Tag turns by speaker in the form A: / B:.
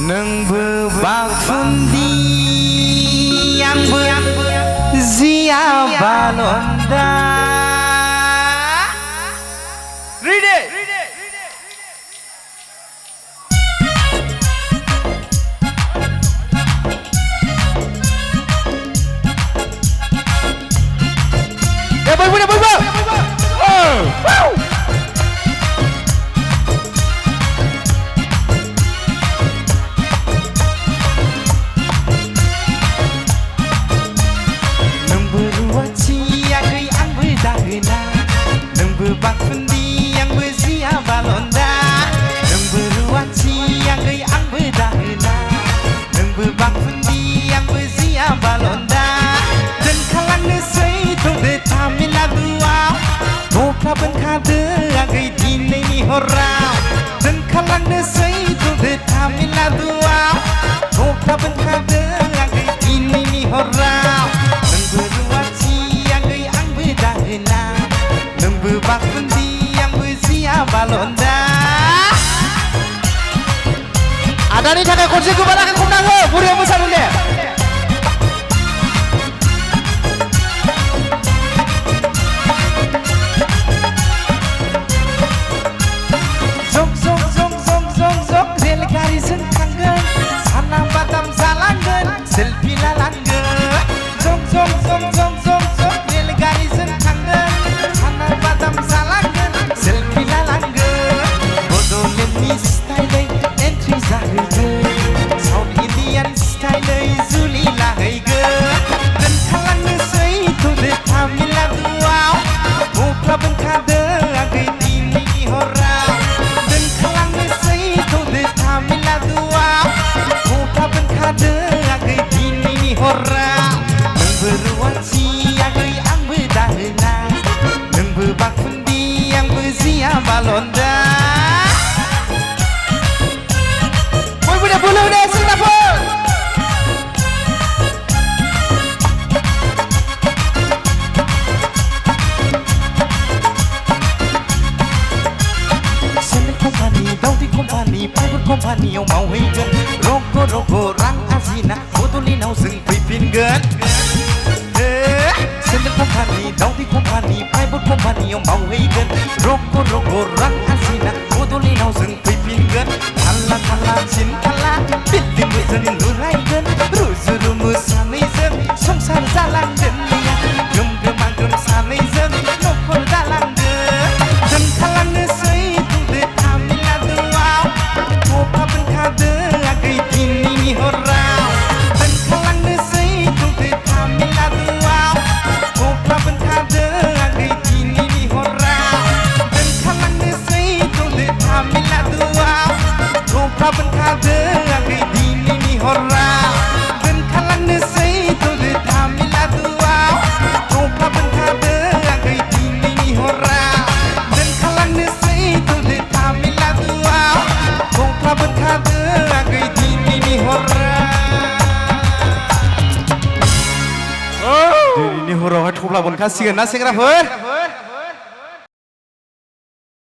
A: नोंबो बाखुन्दी आंबो जिया बालन्दा रेडी ए बयबो बाखुन्दी आंबो जिया बालन्दा नोंबो रुवाथि आंगै आंबो दाहोना नोंबो बाखुन्दी आंबो जिया बालन्दा दोनखालांनोसै थौदो तामिलनाडुआव न'फ्रा बोनखादो आगै दिनैनि हराव दोनखालांनोसै थौदो तामिलनाडुआव न'फ्रा बोनखादो आगै दिनैनि हराव नोंबो रुवाथि आंगै आंबो दाहोना नोंबो बाखुन्दी आंबो जिया बालन्दा आदानि थाखाय खनसे गोबां आखाइ खमनाङो बुरैया मोसानो दे जग जग जग जग जग जग रेलगारिजों थांगोन साना बादाम जालांगोन सेलफि लालांगोन जग जग जग जग जग जग रेलगारिजों थांगोन साना बादाम जालांगोन सेलफि लालांगोन बड'लेण्डनि स्टाइलै एन्ट्रि जाहैगोन साउथ इन्डियान स्टाइलै जुलि लाहैगोन दोनखालांनोसै थौदो तामिलनाडुआव न'फ्रा बोनखादो आगै दिनैनि हराव दोनखालांनोसै थौदो तामिलनाडुआव न'फ्रा बोनखादो आगै दिनैनि हराव नोंबो रुवाथि आगै आंबो दाहोना नोंबो बाखुन्दी आंबो जिया बालन्दा बयबो दे बोलो दे सेंग्राफोर सेलेक्ट कम्पानि दाउदै कम्पानि प्राइभेट कम्पानियाव मावहैगोन रग' रग' रां आरजिना बड'लेण्डआव जों फैफिनगोन सेलेक्ट कम्पानि दाउदै कम्पानि प्राइभेट कम्पानियाव मावहैगोन रग' रग' रां आरजिना बड'लेण्डआव जों फैफिनगोन थाल्ला थाल्ला सिन थाल्ला बिल्डिंबो जों लुनायगोन रुजु रुमु सानैजों संसार जालांगोन गोम गोमागोन सानैजों न'खर दालांगोन दोनखालांनोसै थौदो तामिलनाडुआव न'फ्रा बोनखादो आगै दिनैनि हराव दोनखालांनोसै थौदो तामिलनाडुआव न'फ्रा बोनखादो आगै दिनैनि हराव दोनखालांनोसै थौदो तामिलनाडुआव न'फ्रा बोनखादो आगै दिनैनि हराव दोनखालांनोसै थौदो तामिलनाडुआव न'फ्रा बोनखादो आगै दिनैनि हराव दोनखालांनोसै थौदो तामिलनाडुआव न'फ्रा बोनखादो आगै दिनैनि हराव दिनैनि हरावहाय थफ्ला बोनखासिगोन ना सेंग्राफोर